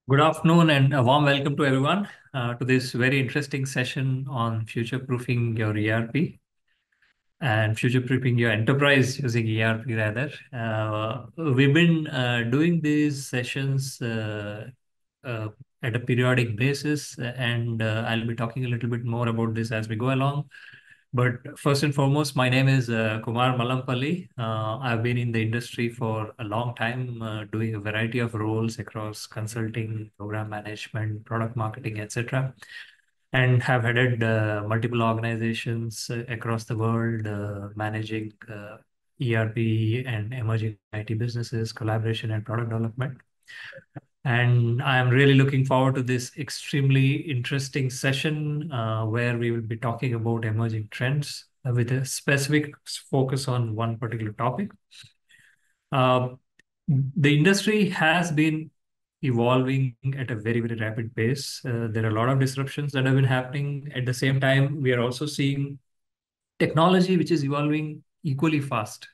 Good afternoon and a warm welcome to everyone to this very interesting session on future-proofing your ERP and future-proofing your enterprise using ERP rather. We've been doing these sessions uh, at a periodic basis, and I'll be talking a little bit more about this as we go along. But first and foremost, my name is Kumar Malampalli. I've been in the industry for a long time, doing a variety of roles across consulting, program management, product marketing, etc., and have headed multiple organizations across the world, managing ERP and emerging IT businesses, collaboration, and product development. And I'm really looking forward to this extremely interesting session where we will be talking about emerging trends with a specific focus on one particular topic. Uh, the industry has been evolving at a very, very rapid pace. There are a lot of disruptions that have been happening. At the same time, we are also seeing technology which is evolving equally fast.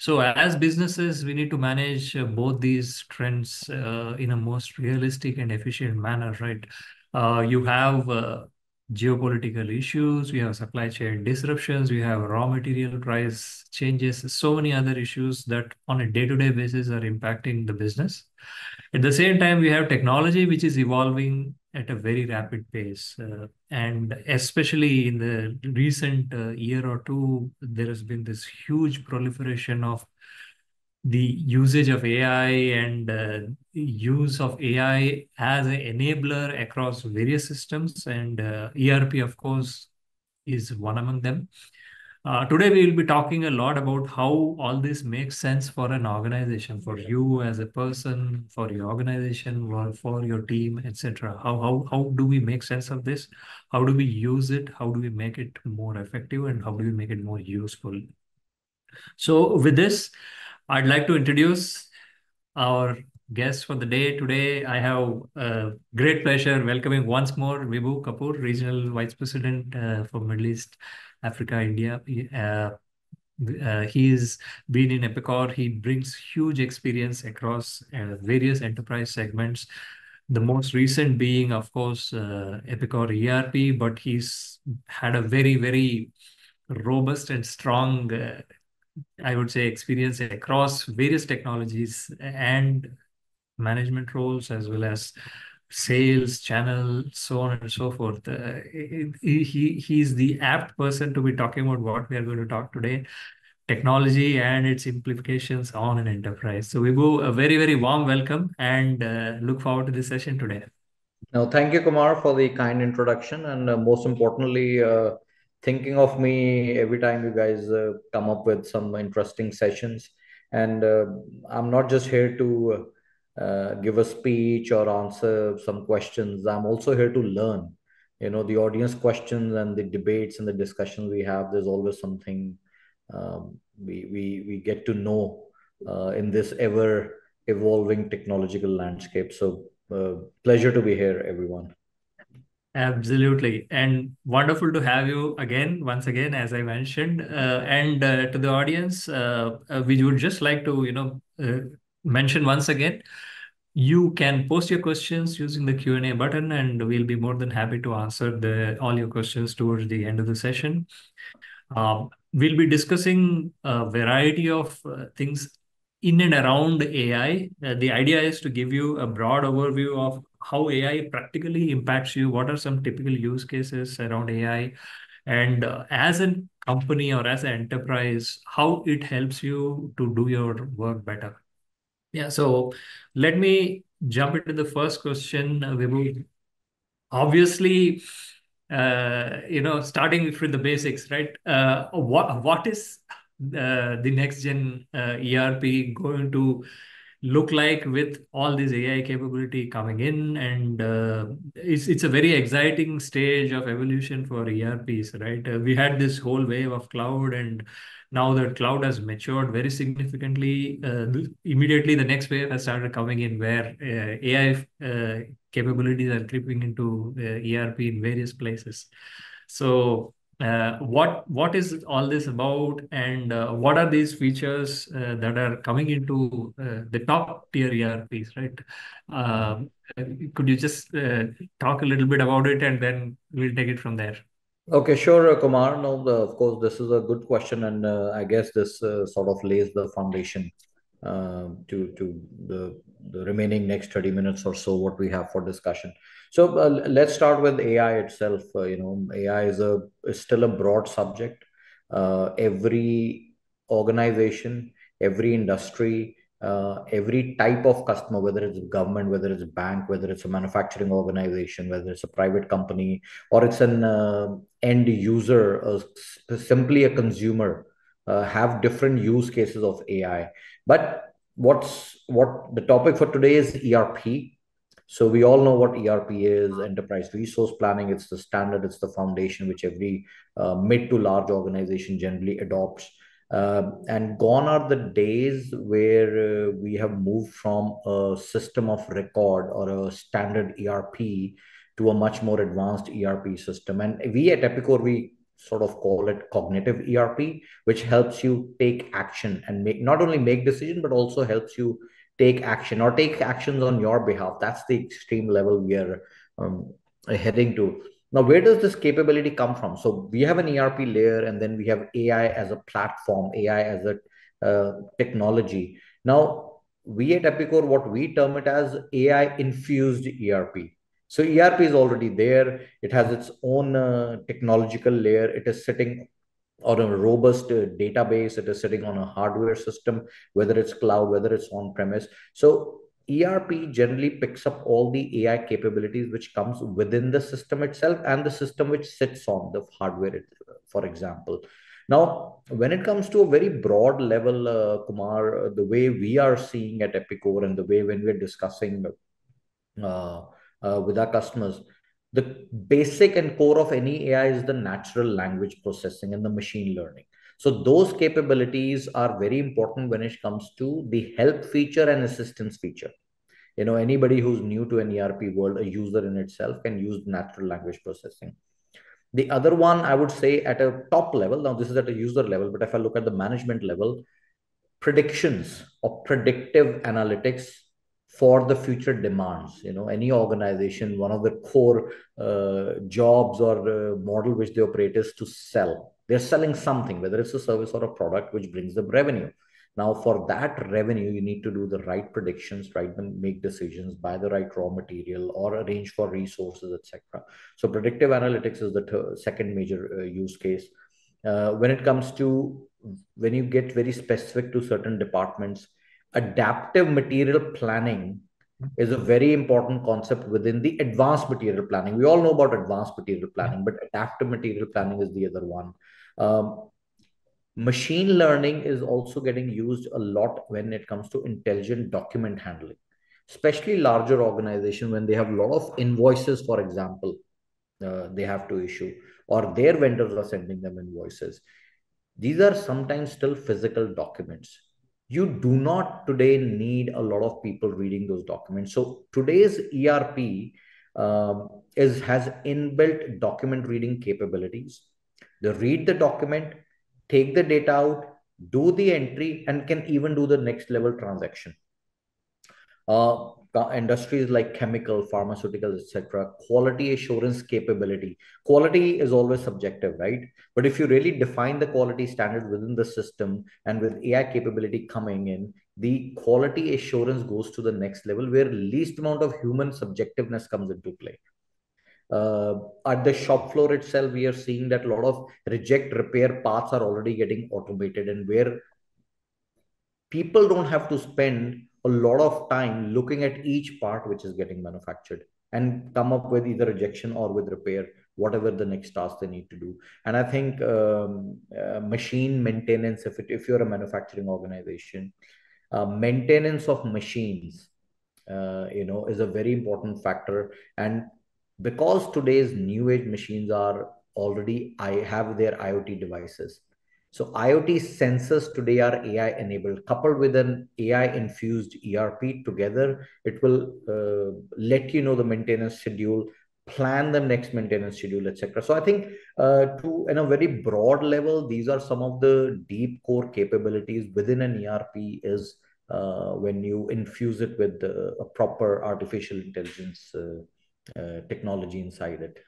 So as businesses, we need to manage both these trends in a most realistic and efficient manner, right? You have geopolitical issues, we have supply chain disruptions, we have raw material price changes, so many other issues that on a day-to-day basis are impacting the business. At the same time, we have technology which is evolving at a very rapid pace. And especially in the recent year or two, there has been this huge proliferation of the usage of AI and use of AI as an enabler across various systems. And ERP, of course, is one among them. Today, we will be talking a lot about how all this makes sense for an organization, for you as a person, for your organization, or for your team, etc. How do we make sense of this? How do we use it? How do we make it more effective? And how do we make it more useful? So, with this, I'd like to introduce our guest for the day. Today, I have great pleasure welcoming once more Vibhu Kapoor, Regional Vice President for Middle East, Africa, India. He's been in Epicor. He brings huge experience across various enterprise segments. The most recent being, of course, Epicor ERP, but he's had a very, very robust and strong, I would say, experience across various technologies and management roles as well as sales, channel, so on and so forth. He's the apt person to be talking about what we are going to talk today, technology and its implications on an enterprise. So we go a very, very warm welcome and look forward to this session today. Now, thank you, Kumar, for the kind introduction, and most importantly, thinking of me every time you guys come up with some interesting sessions. And I'm not just here to give a speech or answer some questions. I'm also here to learn. The audience questions and the debates and the discussions we have. There's always something we get to know in this ever evolving technological landscape. So pleasure to be here, everyone. Absolutely. And wonderful to have you again, once again, as I mentioned. And to the audience, we would just like to, mention once again, you can post your questions using the Q&A button, and we'll be more than happy to answer all your questions towards the end of the session. We'll be discussing a variety of things in and around AI. The idea is to give you a broad overview of how AI practically impacts you. What are some typical use cases around AI? And as a company or as an enterprise, how it helps you to do your work better. Yeah, so let me jump into the first question, Vibhu. Obviously, starting with the basics, right? What is the next gen ERP going to look like with all this AI capability coming in? And it's a very exciting stage of evolution for ERPs, right? We had this whole wave of cloud, and now that cloud has matured very significantly, immediately the next wave has started coming in where AI capabilities are creeping into ERP in various places. So what is all this about, and what are these features that are coming into the top tier ERPs, right? Um, could you just talk a little bit about it, and then we'll take it from there. Okay, sure, Kumar. No, of course, this is a good question, and I guess this sort of lays the foundation to the remaining next 30 minutes or so what we have for discussion. So let's start with AI itself. AI is still a broad subject. Every organization, every industry, every type of customer, whether it's government, whether it's a bank, whether it's a manufacturing organization, whether it's a private company, or it's an end user, simply a consumer, have different use cases of AI. But what the topic for today is ERP. So we all know what ERP is, enterprise resource planning. It's the standard, it's the foundation which every mid to large organization generally adopts. And gone are the days where we have moved from a system of record or a standard ERP to a much more advanced ERP system. And we at Epicor, we sort of call it cognitive ERP, which helps you take action and make not only make decision, but also helps you take action or take actions on your behalf. That's the extreme level we are heading to. Now, where does this capability come from? So we have an ERP layer, and then we have AI as a platform, AI as a technology. Now, we at Epicor, what we term it as AI infused ERP. So ERP is already there. It has its own technological layer. It is sitting on a robust database. It is sitting on a hardware system, whether it's cloud, whether it's on premise. So ERP generally picks up all the AI capabilities which comes within the system itself and the system which sits on the hardware, for example. Now, when it comes to a very broad level, Kumar, the way we are seeing at Epicor and the way when we're discussing uh, with our customers, the basic and core of any AI is the natural language processing and the machine learning. So those capabilities are very important when it comes to the help feature and assistance feature. Anybody who's new to an ERP world, a user in itself, can use natural language processing. The other one, I would say, at a top level, now this is at a user level, but if I look at the management level, predictions or predictive analytics for the future demands. Any organization, one of the core jobs or model which they operate is to sell. They're selling something, whether it's a service or a product which brings them revenue. Now, for that revenue, you need to do the right predictions, right? Make decisions, buy the right raw material, or arrange for resources, etc. So, predictive analytics is the second major use case. When it comes to when you get very specific to certain departments, adaptive material planning is a very important concept within the advanced material planning. We all know about advanced material planning, but adaptive material planning is the other one. Um, Machine learning is also getting used a lot when it comes to intelligent document handling, especially larger organizations when they have a lot of invoices, for example, they have to issue, or their vendors are sending them invoices. These are sometimes still physical documents. You do not today need a lot of people reading those documents. So today's ERP has inbuilt document reading capabilities. They read the document, take the data out, do the entry, and can even do the next level transaction. Industries like chemical, pharmaceutical, etc., quality assurance capability. Quality is always subjective, right? But if you really define the quality standard within the system, and with AI capability coming in, the quality assurance goes to the next level where least amount of human subjectiveness comes into play. At the shop floor itself, we are seeing that a lot of reject repair paths are already getting automated, and where people don't have to spend a lot of time looking at each part which is getting manufactured and come up with either rejection or with repair, whatever the next task they need to do. And I think machine maintenance, if you're a manufacturing organization, maintenance of machines, is a very important factor. And because today's new age machines are already, I have their IoT devices. So IoT sensors today are AI enabled, coupled with an AI infused ERP together. It will let you know the maintenance schedule plan the next maintenance schedule, etc. So I think to in a very broad level, these are some of the deep core capabilities within an ERP is when you infuse it with a proper artificial intelligence technology inside it.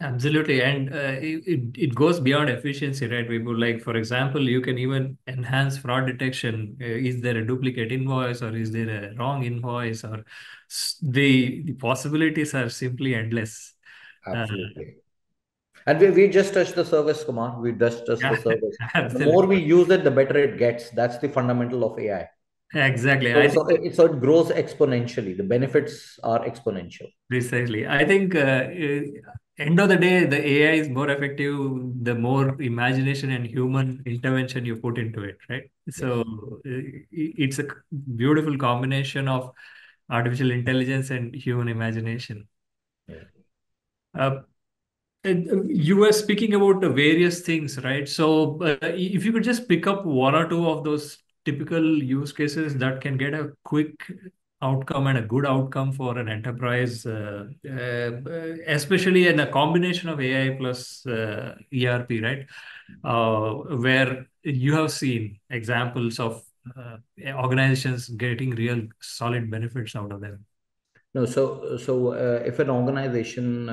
Absolutely. And it goes beyond efficiency, right? People like, for example, you can even enhance fraud detection. Is there a duplicate invoice or is there a wrong invoice? Or the possibilities are simply endless. Uh, Absolutely. And we just touched the service, Kumar. We just touched the yeah, service. The more absolutely. we use it, the better it gets. That's the fundamental of AI. Exactly. So, I so think so it grows exponentially. The benefits are exponential. precisely. I think end of the day, the AI is more effective the more imagination and human intervention you put into it, right? So Yes. it's a beautiful combination of artificial intelligence and human imagination. Yeah. Uh, and you were speaking about the various things, right? So, if you could just pick up one or two of those typical use cases that can get a quick outcome and a good outcome for an enterprise, especially in a combination of AI plus ERP, right? Where you have seen examples of organizations getting real solid benefits out of them. No, so if an organization,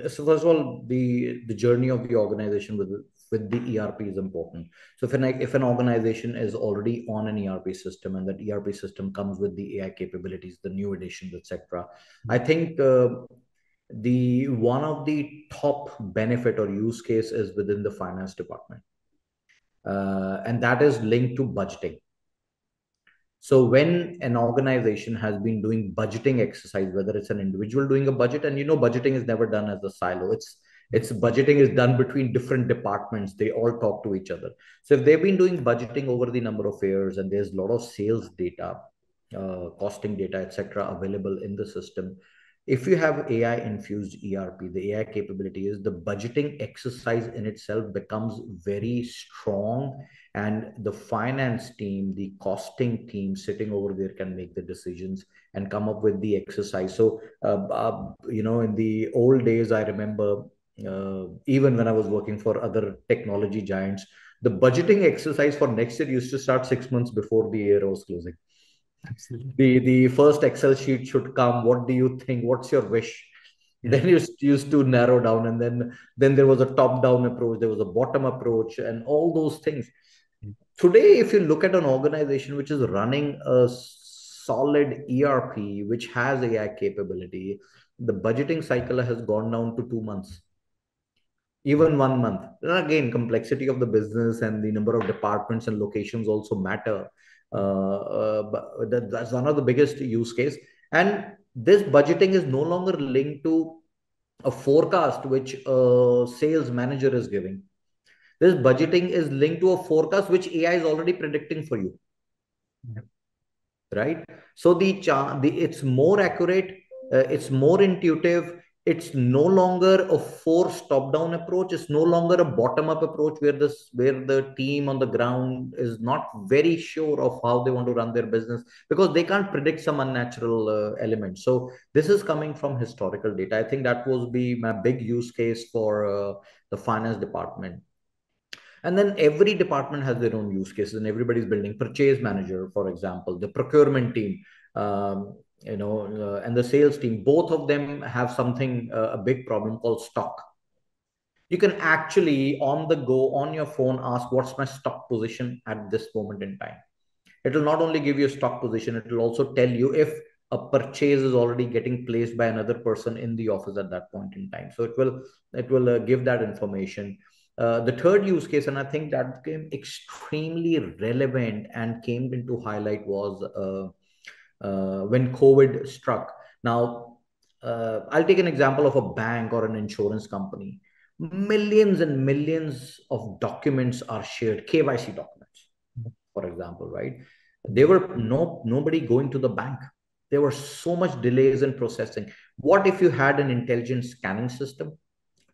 so first of all, the journey of the organization with the ERP is important. So if an organization is already on an ERP system and that ERP system comes with the AI capabilities, the new additions, etc., I think the one of the top benefit or use case is within the finance department, and that is linked to budgeting. So when an organization has been doing budgeting exercise, whether it's an individual doing a budget, and budgeting is never done as a silo. It's budgeting is done between different departments. They all talk to each other. So if they've been doing budgeting over the number of years, and there's a lot of sales data, costing data, etc., available in the system, if you have AI infused ERP, the AI capability is the budgeting exercise in itself becomes very strong, and the finance team, the costing team sitting over there can make the decisions and come up with the exercise. So in the old days, I remember, even when I was working for other technology giants, the budgeting exercise for next year used to start 6 months before the year was closing. Absolutely. The first Excel sheet should come. What do you think? What's your wish? Yeah. Then you used to narrow down, and then there was a top down approach, there was a bottom approach, and all those things. Today, if you look at an organization which is running a solid ERP, which has AI capability, the budgeting cycle has gone down to 2 months, even 1 month. And again, complexity of the business and the number of departments and locations also matter. But that's one of the biggest use case. And this budgeting is no longer linked to a forecast which a sales manager is giving. This budgeting is linked to a forecast which AI is already predicting for you, Yeah. right? So it's more accurate, it's more intuitive. It's no longer a forced top-down approach. It's no longer a bottom-up approach where the team on the ground is not very sure of how they want to run their business because they can't predict some unnatural elements. So this is coming from historical data. I think that was be my big use case for the finance department. And then every department has their own use cases, and everybody's building purchase manager, for example, the procurement team, and the sales team. Both of them have something, a big problem called stock. You can actually on the go on your phone ask, what's my stock position at this moment in time? It will not only give you a stock position, it will also tell you if a purchase is already getting placed by another person in the office at that point in time. So it will give that information. The third use case, and I think that became extremely relevant and came into highlight, was when COVID struck. Now, I'll take an example of a bank or an insurance company. Millions and millions of documents are shared, KYC documents, for example, right? There were nobody going to the bank. There were so much delays in processing. What if you had an intelligent scanning system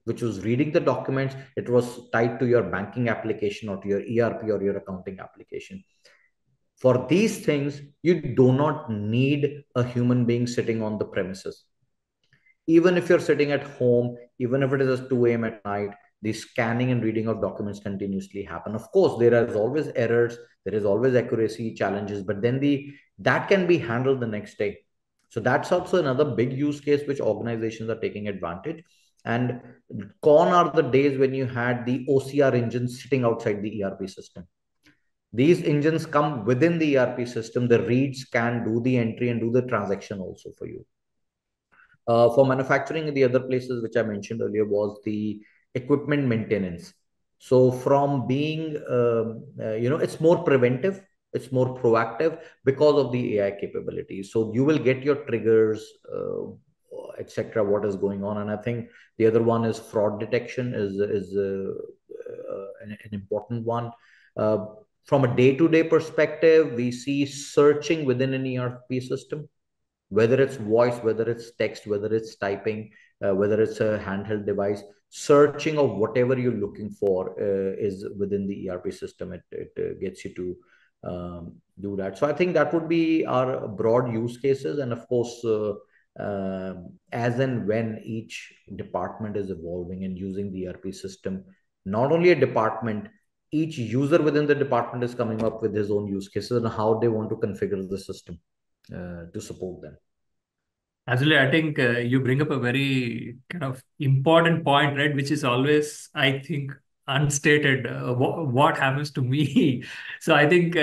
which was reading the documents? It was tied to your banking application or to your ERP or your accounting application. For these things, you do not need a human being sitting on the premises. even if you're sitting at home, even if it is at 2 a.m. at night, the scanning and reading of documents continuously happen. Of course, there is always errors, there is always accuracy challenges, but then that can be handled the next day. So that's also another big use case which organizations are taking advantage. And gone are the days when you had the OCR engines sitting outside the ERP system. These engines come within the ERP system. The read, scan, do the entry, and do the transaction also for you. For manufacturing, the other places which I mentioned earlier was the equipment maintenance. So from being, it's more preventive, it's more proactive because of the AI capabilities. So you will get your triggers, etc. What is going on? And I think the other one is fraud detection is an important one. From a day-to-day perspective, we see searching within an ERP system, whether it's voice, whether it's text, whether it's typing, whether it's a handheld device, searching of whatever you're looking for is within the ERP system. It gets you to do that. So I think that would be our broad use cases. And of course, as and when each department is evolving and using the ERP system, not only a department, each user within the department is coming up with his own use cases and how they want to configure the system to support them. Absolutely, I think you bring up a very kind of important point, right? Which is always, I think, unstated. What happens to me? So I think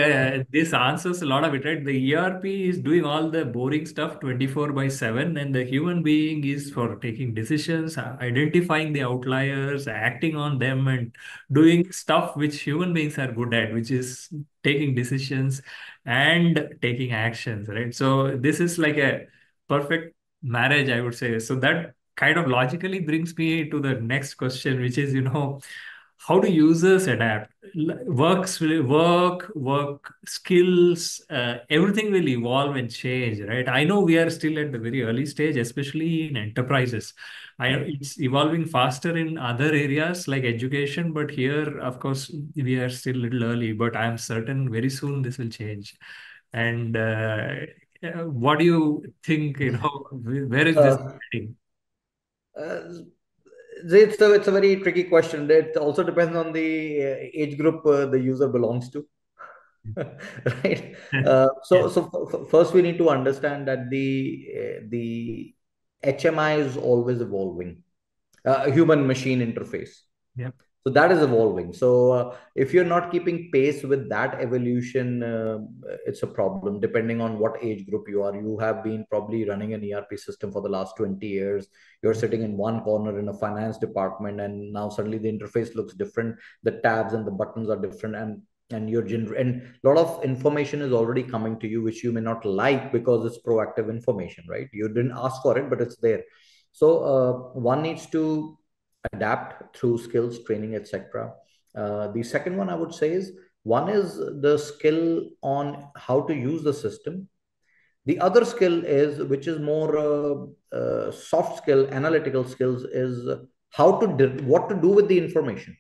this answers a lot of it, right? The ERP is doing all the boring stuff 24/7, and the human being is for taking decisions, identifying the outliers, acting on them, and doing stuff which human beings are good at, which is taking decisions and taking actions, right? So this is like a perfect marriage, I would say. So that kind of logically brings me to the next question, which is, how do users adapt? Work skills, everything will evolve and change, right? I know we are still at the very early stage, especially in enterprises. I know it's evolving faster in other areas like education, but here, of course, we are still a little early, but I'm certain very soon this will change. And what do you think, where is this Uh, heading? uh, it's a very tricky question. It also depends on the age group the user belongs to, right? Yeah, First we need to understand that the HMI is always evolving, human machine interface. yeah, So that is evolving. So if you're not keeping pace with that evolution, it's a problem. Depending on what age group you are, you have been probably running an ERP system for the last 20 years. You're sitting in one corner in a finance department, and now suddenly the interface looks different. The tabs and the buttons are different, and and a lot of information is already coming to you which you may not like because it's proactive information, right? You didn't ask for it, but it's there. So one needs to adapt through skills training, etc. The second one I would say is, one is the skill on how to use the system. The other skill is, which is more soft skill, analytical skills, is what to do with the information.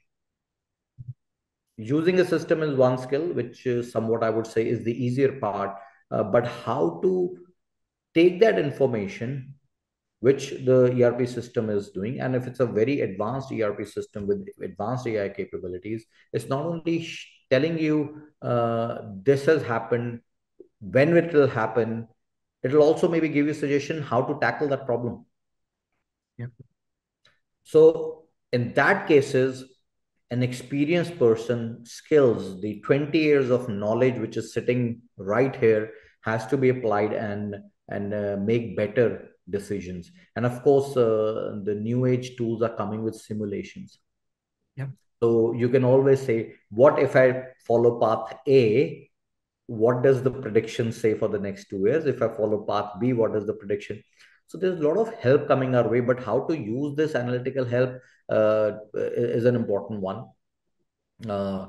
Using a system is one skill, which is somewhat, I would say, is the easier part. But how to take that information which the ERP system is doing. And if it's a very advanced ERP system with advanced AI capabilities, it's not only telling you this has happened, when it will happen, it will also maybe give you suggestion how to tackle that problem. yeah. So in that cases, an experienced person skills, the 20 years of knowledge which is sitting right here, has to be applied and make better decisions. And of course, the new age tools are coming with simulations. Yeah. So you can always say, what if I follow path A? What does the prediction say for the next 2 years? If I follow path B, what is the prediction? So there's a lot of help coming our way, but how to use this analytical help is an important one. Uh,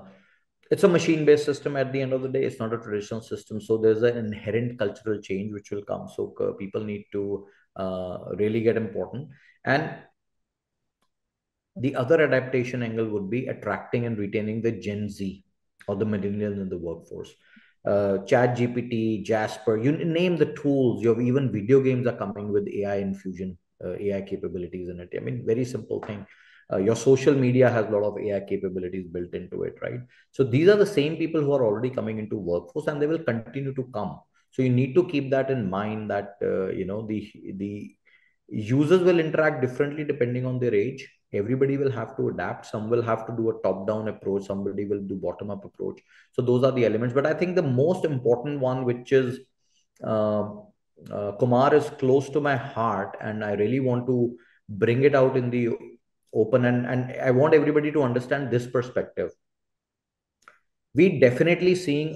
it's a machine-based system at the end of the day. It's not a traditional system. So there's an inherent cultural change which will come. So people need to really get important. And the other adaptation angle would be attracting and retaining the Gen Z or the millennials in the workforce. Chat GPT, Jasper, you name the tools. You have even video games are coming with AI infusion AI capabilities in it. I mean, very simple thing. Your social media has a lot of AI capabilities built into it, right? So these are the same people who are already coming into workforce, and they will continue to come. So you need to keep that in mind, that the users will interact differently depending on their age. Everybody will have to adapt. Some will have to do a top down approach, somebody will do bottom up approach. So those are the elements, but I think the most important one, which is uh, Kumar, is close to my heart, and I really want to bring it out in the open, and I want everybody to understand this perspective. We definitely seeing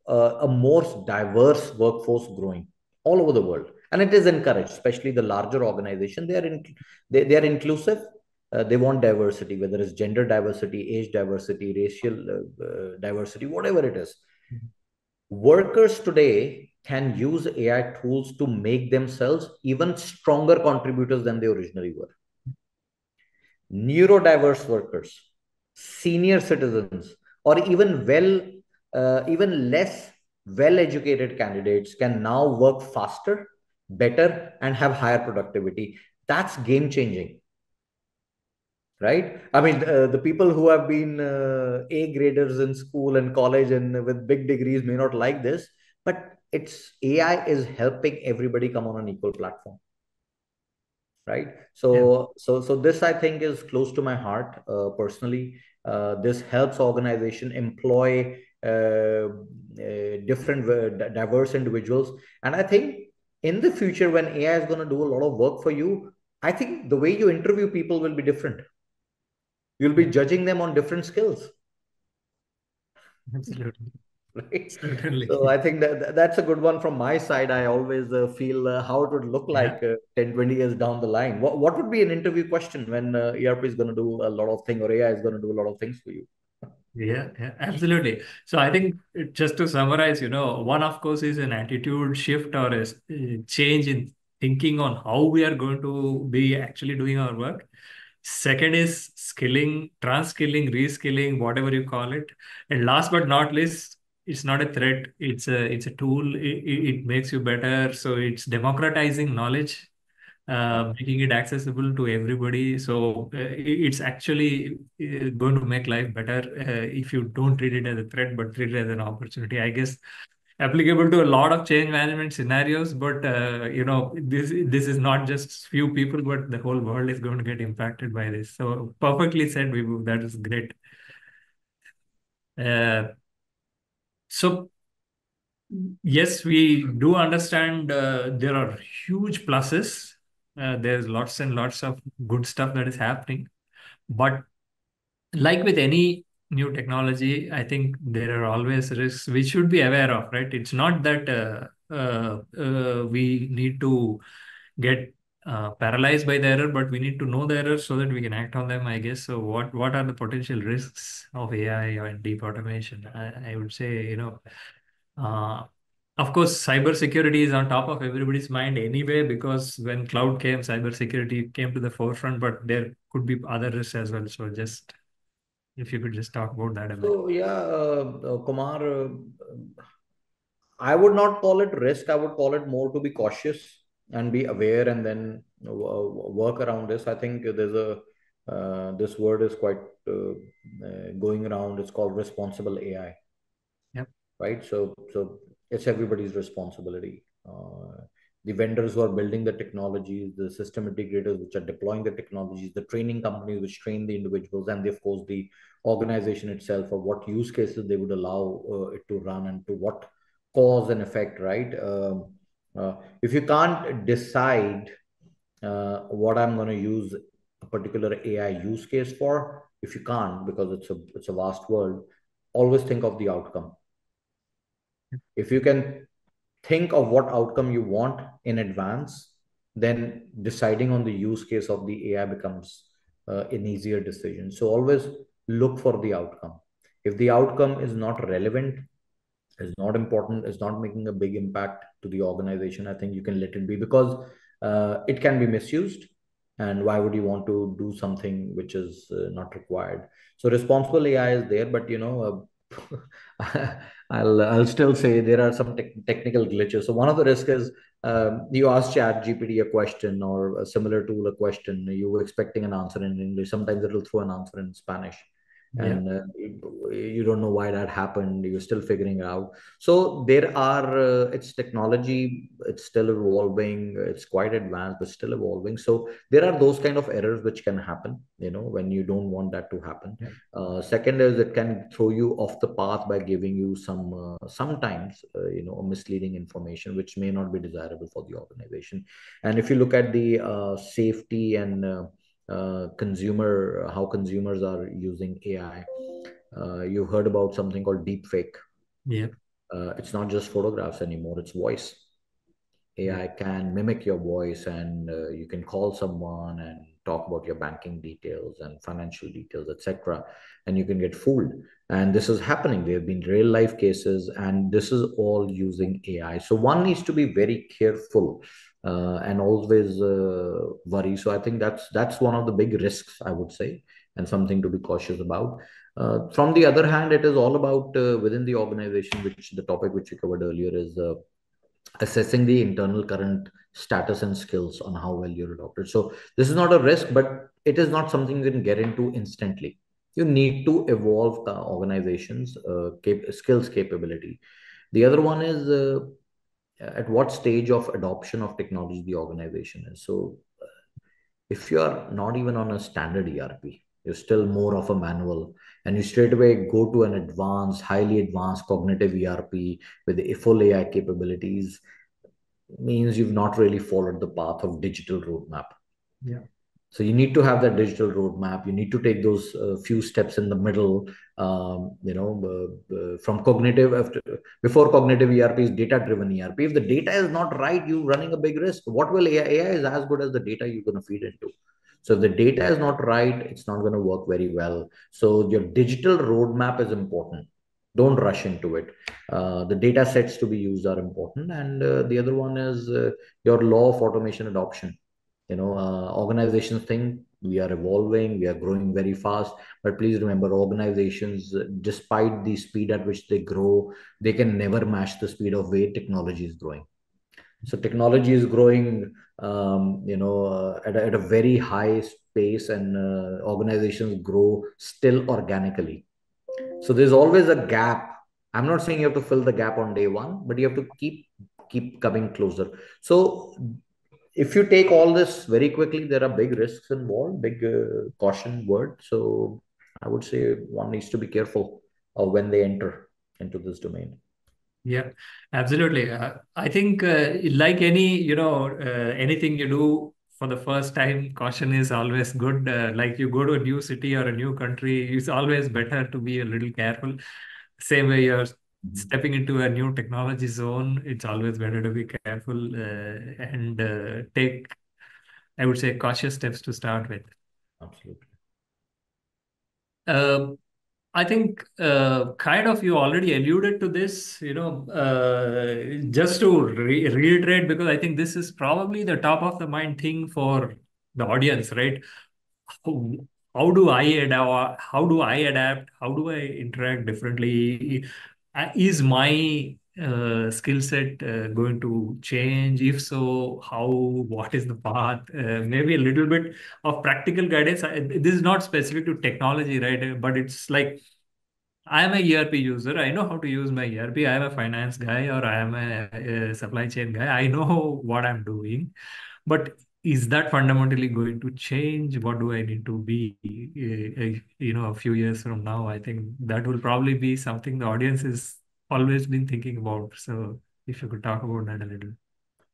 a more diverse workforce growing all over the world, and it is encouraged, especially the larger organization. They are inclusive. They want diversity, whether it's gender diversity, age diversity, racial diversity, whatever it is. Workers today can use AI tools to make themselves even stronger contributors than they originally were. Neurodiverse workers, senior citizens, or even less well-educated candidates can now work faster, better, and have higher productivity. That's game changing, right? I mean, the people who have been A graders in school and college and with big degrees may not like this, but it's AI is helping everybody come on an equal platform, right? Yeah. So this, I think, is close to my heart personally. This helps organization employ different diverse individuals, and I think in the future, when AI is going to do a lot of work for you, I think the way you interview people will be different. You'll be Yeah. judging them on different skills. Absolutely. Right? Certainly. So I think that's a good one from my side. I always feel how it would look Yeah. like 10, 20 years down the line. What would be an interview question when ERP is going to do a lot of things, or AI is going to do a lot of things for you? Yeah, yeah, absolutely. So I think just to summarize, one of course is an attitude shift or a change in thinking on how we are going to be actually doing our work. Second is skilling, trans-skilling, reskilling, whatever you call it. And last but not least, it's not a threat. It's a tool. It makes you better. So it's democratizing knowledge, making it accessible to everybody. So it's actually going to make life better if you don't treat it as a threat, but treat it as an opportunity. I guess applicable to a lot of change management scenarios, but this is not just few people, but the whole world is going to get impacted by this. So perfectly said, Vibhu. That is great. Uh, so yes, we do understand there are huge pluses. There's lots and lots of good stuff that is happening. But like with any new technology, I think there are always risks we should be aware of, right? It's not that we need to get paralyzed by the error, but we need to know the errors so that we can act on them, I guess. So what are the potential risks of AI and deep automation? I would say, uh, of course, cybersecurity is on top of everybody's mind anyway, because when cloud came, cybersecurity came to the forefront, but there could be other risks as well. So just if you could just talk about that a bit. So yeah, Kumar, I would not call it risk. I would call it more to be cautious and be aware, and then work around this. I think there's a this word is quite going around. It's called responsible AI, Yep. right? So it's everybody's responsibility. The vendors who are building the technologies, the system integrators which are deploying the technologies, the training companies which train the individuals, and of course the organization itself, or what use cases they would allow it to run, and to what cause and effect, right? If you can't decide what I'm going to use a particular AI use case for, if you can't, because it's a vast world, always think of the outcome. If you can think of what outcome you want in advance, then deciding on the use case of the AI becomes an easier decision. So always look for the outcome. If the outcome is not relevant, is not important, is not making a big impact to the organization, I think you can let it be, because it can be misused. And why would you want to do something which is not required? So responsible AI is there, but I'll still say there are some technical glitches. So one of the risks is you ask Chat GPT a question or a similar tool a question. You were expecting an answer in English. Sometimes it'll throw an answer in Spanish, Yeah. and you don't know why that happened. You're still figuring it out. So there are it's technology. It's still evolving. It's quite advanced, but still evolving. So there are those kind of errors which can happen. When you don't want that to happen. Yeah. Second is it can throw you off the path by giving you sometimes misleading information which may not be desirable for the organization. And if you look at the safety and how consumers are using AI, you've heard about something called deepfake. Yeah. It's not just photographs anymore; it's voice. Yeah. AI can mimic your voice, and you can call someone and talk about your banking details and financial details, etc. And you can get fooled. And this is happening. There have been real life cases, and this is all using AI. So one needs to be very careful and always worry. So I think that's one of the big risks, I would say, and something to be cautious about. From the other hand, it is all about within the organization, which the topic which you covered earlier is assessing the internal current status and skills on how well you're adopted. So this is not a risk, but it is not something you can get into instantly. You need to evolve the organization's skills capability. The other one is at what stage of adoption of technology the organization is. So if you are not even on a standard ERP, you're still more of a manual, and you straight away go to an advanced, highly advanced cognitive ERP with the full AI capabilities, means you've not really followed the path of digital roadmap. Yeah. So you need to have that digital roadmap. You need to take those few steps in the middle. From cognitive before cognitive ERP is data-driven ERP. If the data is not right, you're running a big risk. What will AI? AI is as good as the data you're going to feed into. So if the data is not right, it's not going to work very well. So your digital roadmap is important. Don't rush into it. The data sets to be used are important, and the other one is your law of automation adoption. Organizations think we are evolving, we are growing very fast, but please remember, organizations, despite the speed at which they grow, they can never match the speed of way technology is growing. So technology is growing at a very high pace, and organizations grow still organically. So there's always a gap. I'm not saying you have to fill the gap on day one, but you have to keep coming closer. So if you take all this very quickly, there are big risks involved, big caution word. So I would say one needs to be careful of when they enter into this domain. Yeah, absolutely. I think, like anything you do for the first time, caution is always good. Like you go to a new city or a new country, it's always better to be a little careful. Same way you're Mhm. stepping into a new technology zone, it's always better to be careful and take, I would say, cautious steps to start with. Absolutely. Uh, I think kind of you already alluded to this, just to reiterate, because I think this is probably the top of the mind thing for the audience, right? How, how do I adapt? How do I adapt? How do I interact differently? Is my skill set going to change? If so, how? What is the path? Maybe a little bit of practical guidance. This is not specific to technology, right? But it's like I am a ERP user. I know how to use my ERP. I am a finance guy or I am a supply chain guy. I know what I'm doing. But is that fundamentally going to change? What do I need to be, a few years from now? I think that will probably be something the audience has always been thinking about. So if you could talk about that a little.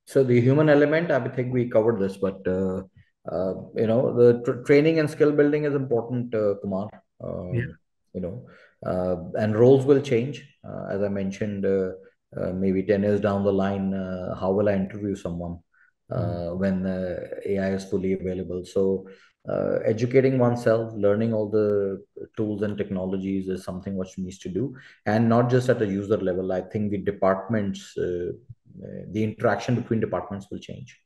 So the human element, I think we covered this, but the training and skill building is important, Kumar. Yeah. And roles will change, as I mentioned. Maybe 10 years down the line, how will I interview someone Mm. when AI is fully available? So educating oneself, learning all the tools and technologies is something which needs to do, and not just at a user level. I think the departments. The interaction between departments will change.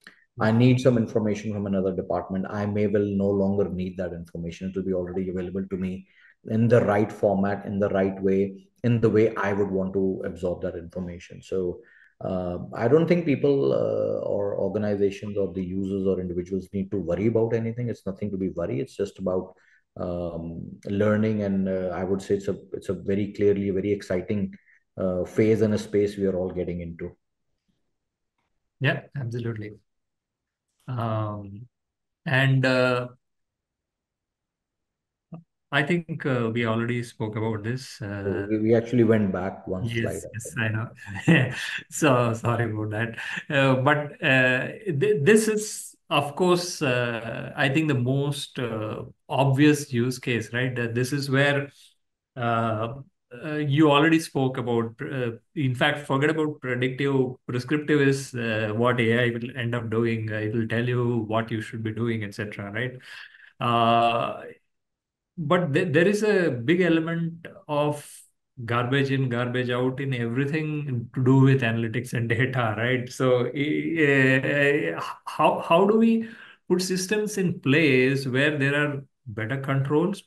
Yeah. I need some information from another department. I may well no longer need that information. It will be already available to me in the right format, in the right way, in the way I would want to absorb that information. So I don't think people or organizations or the users or individuals need to worry about anything. It's nothing to be worried. It's just about learning, and I would say it's a very clearly very exciting phase and a space we are all getting into. Yeah, absolutely. And I think we already spoke about this. So we actually went back one slide, Yes, I yes, think. I know. So sorry about that. But this is, of course, I think the most obvious use case, right? That this is where uh, you already spoke about. In fact, forget about predictive. Prescriptive is what AI will end up doing. It will tell you what you should be doing, etc. Right? Uh, but there is a big element of garbage in, garbage out in everything to do with analytics and data, right? So, how do we put systems in place where there are better controls?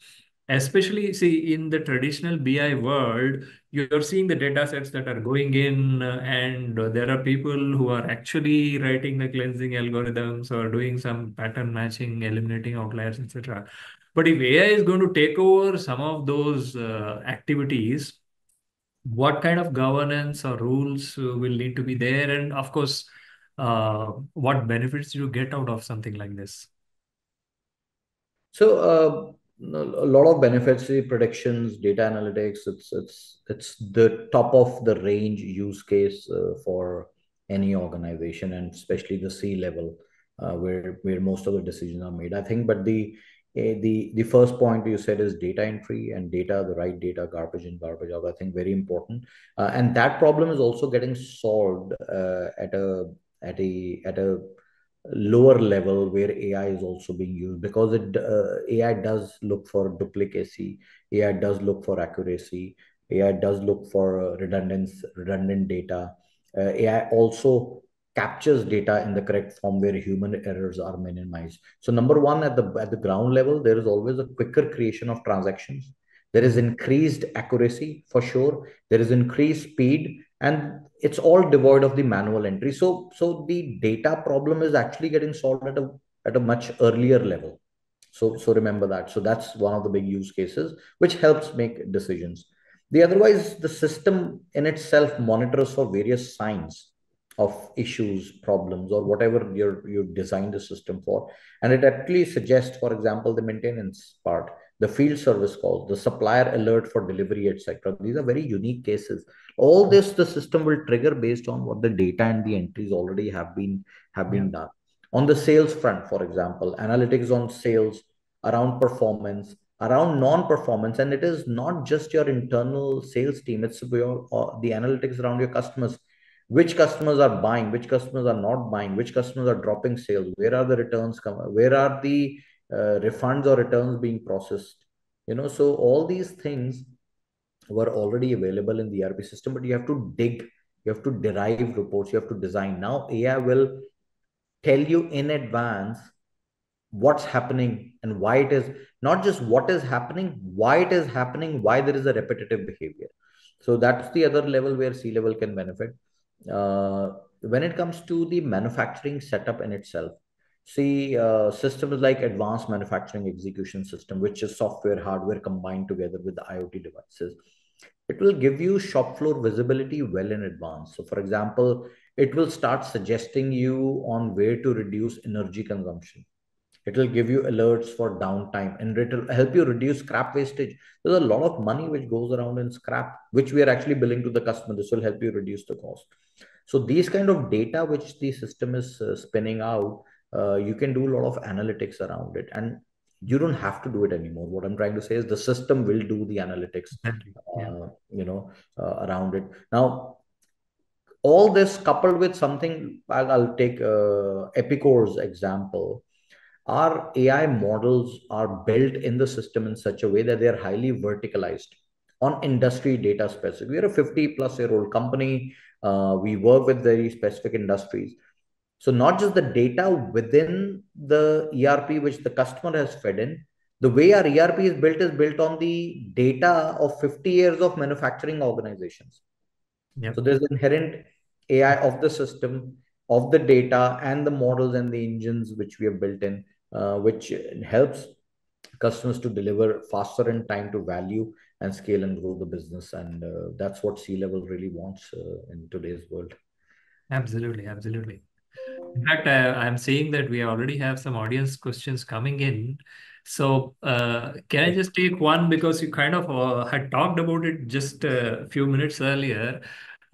Especially, see, in the traditional BI world, you're seeing the data sets that are going in, and there are people who are actually writing the cleansing algorithms or doing some pattern matching, eliminating outliers, etc. But if AI is going to take over some of those activities, what kind of governance or rules will need to be there? And of course, what benefits you get out of something like this? So a lot of benefits, the predictions, data analytics. It's the top of the range use case for any organization, and especially the C level, where most of the decisions are made. I think, but the first point you said is data entry and data, the right data, garbage in, garbage out. I think very important, and that problem is also getting solved at a lower level where AI is also being used, because AI does look for duplicacy, AI does look for accuracy, AI does look for redundant data. AI also captures data in the correct form where human errors are minimized. So number one, at the ground level, there is always a quicker creation of transactions. There is Mm. increased accuracy for sure. There is increased speed, and it's all devoid of the manual entry. So the data problem is actually getting solved at a much earlier level. So remember that. So that's one of the big use cases which helps make decisions. The otherwise, the system in itself monitors for various signs of issues, problems, or whatever you designed the system for, and it actually suggests, for example, the maintenance part, the field service calls, the supplier alert for delivery, etc. These are very unique cases. All this the system will trigger based on what the data and the entries already have Yeah. been done. On the sales front, for example, analytics on sales, around performance, around non-performance, and it is not just your internal sales team, it's the analytics around your customers. Which customers are buying, which customers are not buying, which customers are dropping sales, where are the returns coming, where are the refunds or returns being processed. So all these things were already available in the ERP system, but you have to dig, you have to derive reports, you have to design. Now AI will tell you in advance what's happening and why it is, not just what is happening, why it is happening, why there is a repetitive behavior. So that's the other level where C level can benefit. When it comes to the manufacturing setup in itself, see, systems like advanced manufacturing execution system, which is software, hardware combined together with the IoT devices, it will give you shop floor visibility well in advance. So, for example, it will start suggesting you on where to reduce energy consumption. It will give you alerts for downtime, and it will help you reduce scrap wastage. There's a lot of money which goes around in scrap, which we are actually billing to the customer. This will help you reduce the cost. So these kind of data which the system is spinning out, you can do a lot of analytics around it, and you don't have to do it anymore. What I'm trying to say is the system will do the analytics, Exactly. Yeah. around it. Now, all this coupled with something, I'll take Epicor's example. Our AI models are built in the system in such a way that they are highly verticalized on industry data specific. We are a 50 plus year old company. We work with very specific industries. So not just the data within the ERP which the customer has fed in, The way our ERP is built on the data of 50 years of manufacturing organizations. Yep. So there's inherent AI of the system, of the data, and the models and the engines which we have built in, which helps customers to deliver faster in time to value and scale and grow the business. And that's what C-level really wants in today's world. Absolutely, absolutely. In fact, I'm seeing that we already have some audience questions coming in. So, can I just take one because you kind of had talked about it just a few minutes earlier?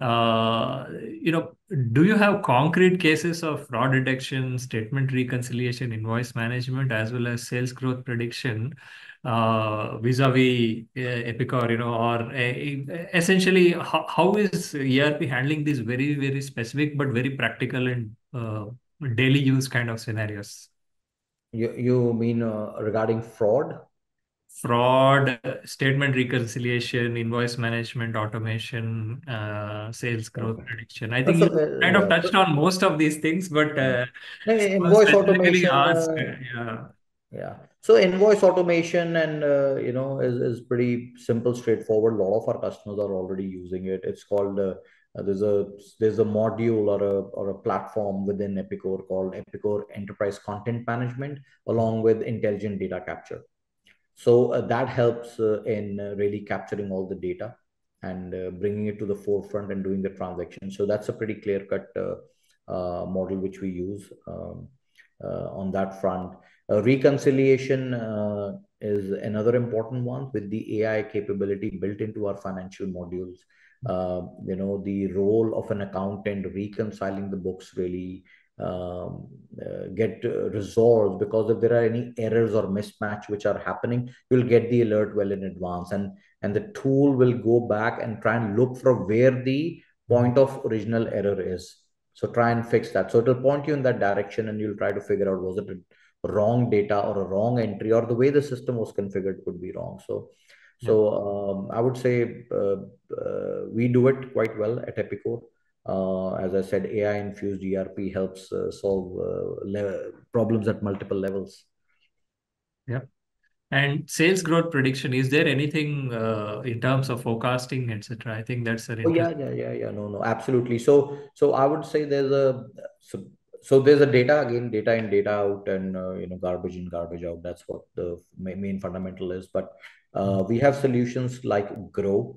You know, do you have concrete cases of fraud detection, statement reconciliation, invoice management, as well as sales growth prediction, vis-a-vis Epicor, you know, or essentially, how is ERP handling these very, very specific but very practical and daily use kind of scenarios? You mean regarding fraud? Fraud, statement reconciliation, invoice management, automation, sales growth Okay. prediction. I think So, you kind of yeah. touched on most of these things, but Yeah. No, someone invoice specifically automation, asked, yeah. yeah. So invoice automation and is pretty simple, straightforward. A lot of our customers are already using it. It's called there's a module or a platform within Epicor called Epicor Enterprise Content Management, along with intelligent data capture. So that helps in really capturing all the data and bringing it to the forefront and doing the transaction. So that's a pretty clear cut model which we use on that front. Reconciliation is another important one with the AI capability built into our financial modules. The role of an accountant reconciling the books really get resolved, because if there are any errors or mismatch which are happening, you'll get the alert well in advance, and the tool will go back and try and look from where the Mhm. point of original error is. So try and fix that. So it'll point you in that direction, and you'll try to figure out, was it a wrong data or a wrong entry, or the way the system was configured could be wrong. So Yep. I would say we do it quite well at Epicor. As I said, AI infused ERP helps solve problems at multiple levels. Yep. And sales growth prediction, is there anything in terms of forecasting, etc.? I think that's an Oh yeah, interesting. yeah, yeah, yeah. No, no, absolutely. So I would say so, so there's a data, again, data in, data out, and garbage in, garbage out. That's what the main fundamental is. But we have solutions like Grow,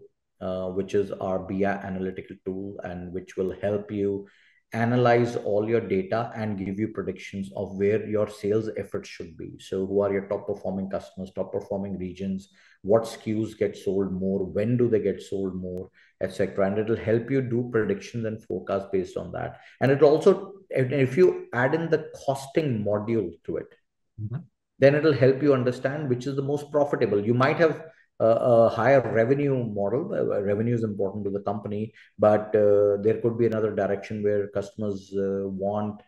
which is our BI analytical tool, and which will help you analyze all your data and give you predictions of where your sales efforts should be. So who are your top performing customers, top performing regions, what SKUs get sold more, when do they get sold more, etc. And it'll help you do predictions and forecasts based on that. And it also, if you add in the costing module to it, Mhm. then it'll help you understand which is the most profitable. You might have a higher revenue model. Revenue is important to the company, but there could be another direction where customers want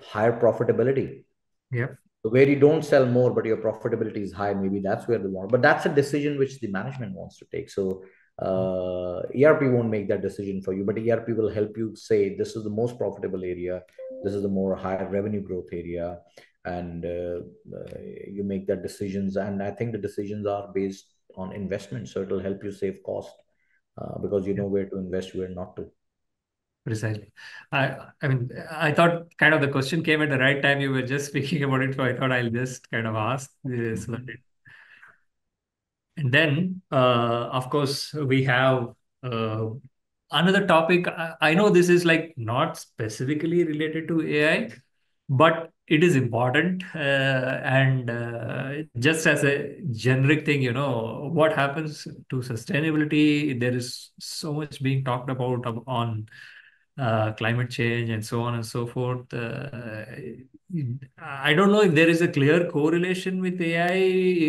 higher profitability. Yep. So where you don't sell more, but your profitability is high, maybe that's where they want. But that's a decision which the management wants to take. So ERP won't make that decision for you, but ERP will help you say, this is the most profitable area, this is the more higher revenue growth area, and you make that decisions. And I think the decisions are based on investment, so it'll help you save cost because you know Yep. where to invest, where not to. Precisely. I mean, I thought kind of the question came at the right time. You were just speaking about it, so I thought I'll just kind of ask so that Mhm. and then, of course, we have uh, another topic. I know this is like not specifically related to AI, but it is important. And just as a generic thing, you know, what happens to sustainability? There is so much being talked about on climate change and so on and so forth. I don't know if there is a clear correlation with AI.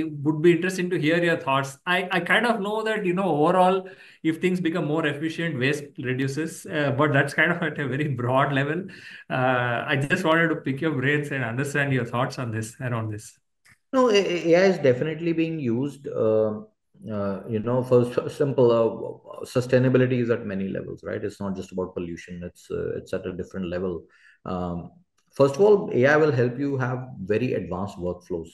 It would be interesting to hear your thoughts. I kind of know that, you know, overall, if things become more efficient, waste reduces, but that's kind of at a very broad level. I just wanted to pick your brains and understand your thoughts on this, around this. No, AI is definitely being used. For simple sustainability is at many levels, right? It's not just about pollution. It's at a different level. First of all, AI will help you have very advanced workflows,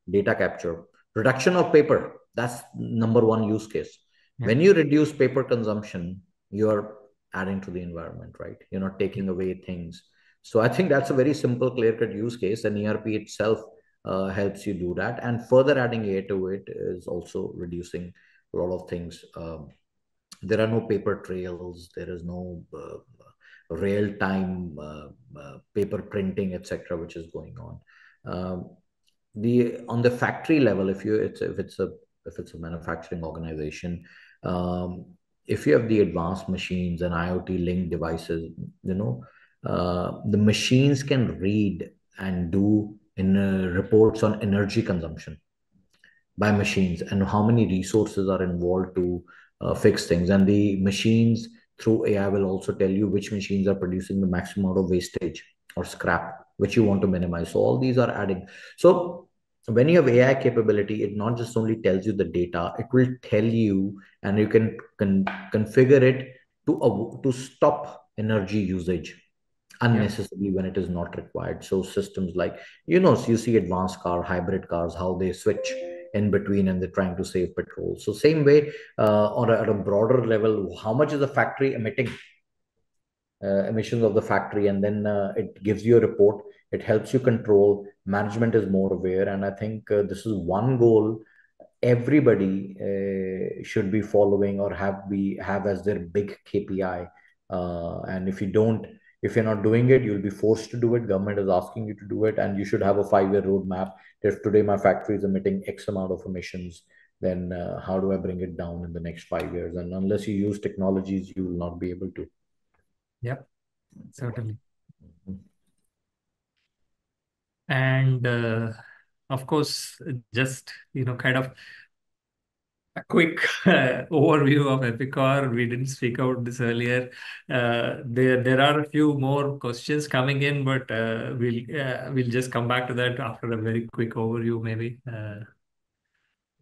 data capture, reduction of paper. That's number one use case. Yeah. When you reduce paper consumption, you're adding to the environment, right? You're not Yeah. taking away things. So I think that's a very simple, clear-cut use case, and ERP itself helps you do that. And further adding AI to it is also reducing a lot of things. There are no paper trails. There is no real-time paper printing, etc., which is going on. The on the factory level, if it's a manufacturing organization, um, if you have the advanced machines and IoT linked devices, the machines can read and do in reports on energy consumption by machines and how many resources are involved to fix things. And the machines through AI will also tell you which machines are producing the maximum amount of wastage or scrap, which you want to minimize. So all these are adding. So when you have AI capability, it not just only tells you the data, it will tell you, and you can configure it to stop energy usage Yeah. unnecessarily when it is not required. So systems like, you see advanced hybrid cars, how they switch in between and they're trying to save petrol. So same way, at a broader level, how much is the factory emitting, emissions of the factory, and then it gives you a report. It helps you control. Management is more aware, and I think this is one goal everybody should be following or have as their big KPI. And if you're not doing it, you'll be forced to do it. Government is asking you to do it, and you should have a 5-year roadmap. If today my factory is emitting X amount of emissions, then how do I bring it down in the next 5 years? And unless you use technologies, you will not be able to. Yeah, certainly. And of course, just kind of a quick overview of Epicor. We didn't speak out this earlier. There are a few more questions coming in, but we'll just come back to that after a very quick overview, maybe.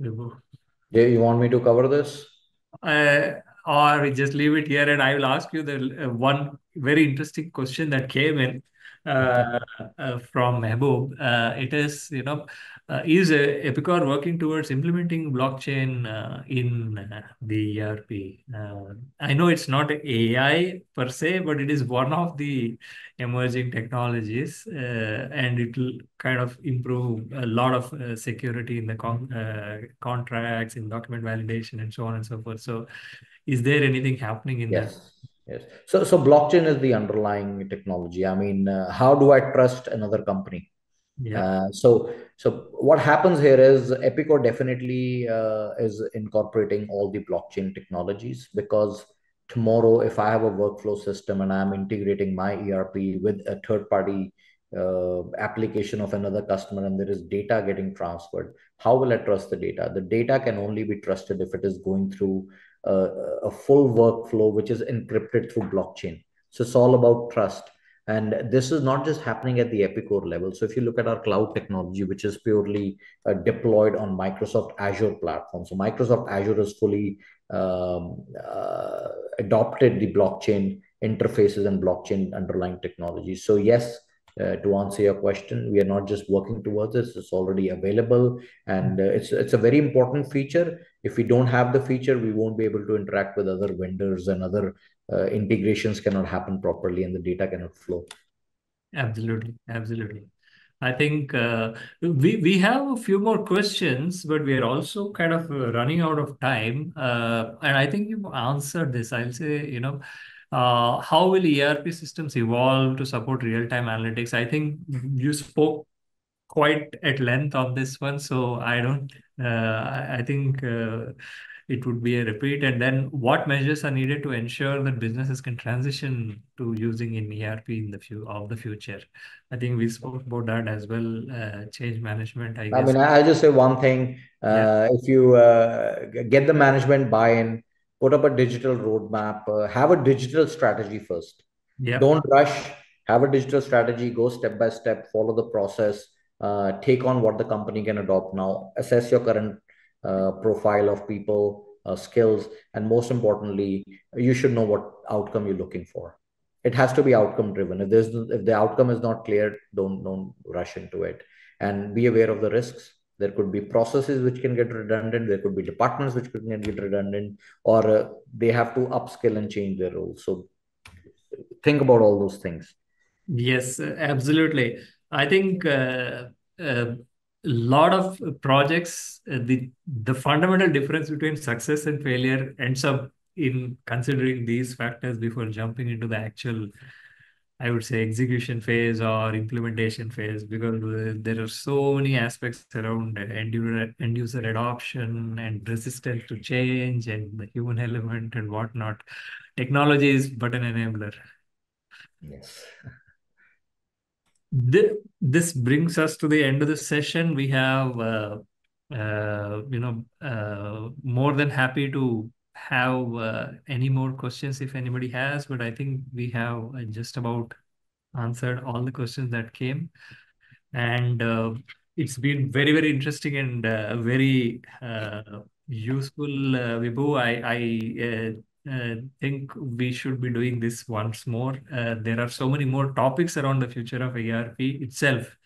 Vibhu. Do you want me to cover this? Uh, or we just leave it here, and I will ask you the one very interesting question that came in from Mehboob. It is, is Epicor working towards implementing blockchain in the ERP? I know it's not AI per se, but it is one of the emerging technologies, and it will kind of improve a lot of security in the contracts, in document validation, and so on and so forth. So, is there anything happening in that? Yes, yes. So blockchain is the underlying technology. I mean, how do I trust another company? Yeah. So what happens here is Epicor definitely is incorporating all the blockchain technologies, because tomorrow, if I have a workflow system and I'm integrating my ERP with a third party application of another customer and there is data getting transferred, how will I trust the data? The data can only be trusted if it is going through a full workflow which is encrypted through blockchain. So it's all about trust. And this is not just happening at the Epicor level. So if you look at our cloud technology, which is purely deployed on Microsoft Azure platform. So Microsoft Azure has fully adopted the blockchain interfaces and blockchain underlying technology. So yes, to answer your question, we are not just working towards this; it's already available, and it's a very important feature. If we don't have the feature, we won't be able to interact with other vendors, and other integrations cannot happen properly, and the data cannot flow. Absolutely, absolutely. I think we have a few more questions, but we are also kind of running out of time. And I think you've answered this. I'll say, how will ERP systems evolve to support real-time analytics? I think you spoke quite at length on this one, so I don't. I think it would be a repeat. And then, what measures are needed to ensure that businesses can transition to using in ERP in the future? I think we spoke about that as well. Change management, I I guess. mean, I'll just say one thing. Yeah. If you get the management buy-in, put up a digital roadmap, have a digital strategy first. Yep. Don't rush. Have a digital strategy. Go step by step. Follow the process. Take on what the company can adopt now. Assess your current profile of people, skills, and most importantly, you should know what outcome you're looking for. It has to be outcome driven. If the outcome is not clear, don't rush into it, and be aware of the risks. There could be processes which can get redundant. There could be departments which can get redundant, or they have to upskill and change their roles. So think about all those things. Yes, absolutely. I think a lot of projects, the fundamental difference between success and failure ends up in considering these factors before jumping into the actual, I would say, execution phase or implementation phase, because there are so many aspects around end user adoption and resistance to change and the human element and whatnot. Technology is but an enabler. Yes. This brings us to the end of the session. We have, more than happy to have any more questions if anybody has, but I think we have just about answered all the questions that came. And it's been very, very interesting and very useful, Vibhu. I think we should be doing this once more. There are so many more topics around the future of ERP itself,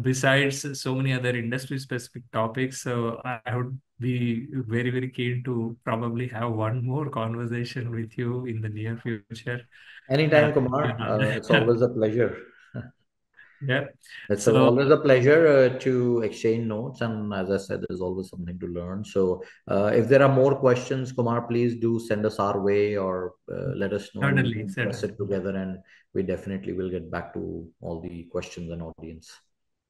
besides so many other industry-specific topics. So I would be very, very keen to probably have one more conversation with you in the near future. Uh, Anytime, Kumar. It's always a pleasure. yeah. It's So always a pleasure to exchange notes, and as I said, there's always something to learn. So, if there are more questions, Kumar, please do send us our way, or let us know. We certainly, can certainly. discuss it together, and we definitely will get back to all the questions and audience.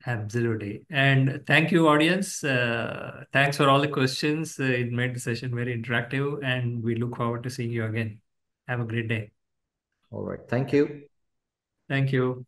Absolutely. And thank you, audience. Thanks for all the questions. It made the session very interactive, and we look forward to seeing you again. Have a great day. All right. Thank you. Thank you.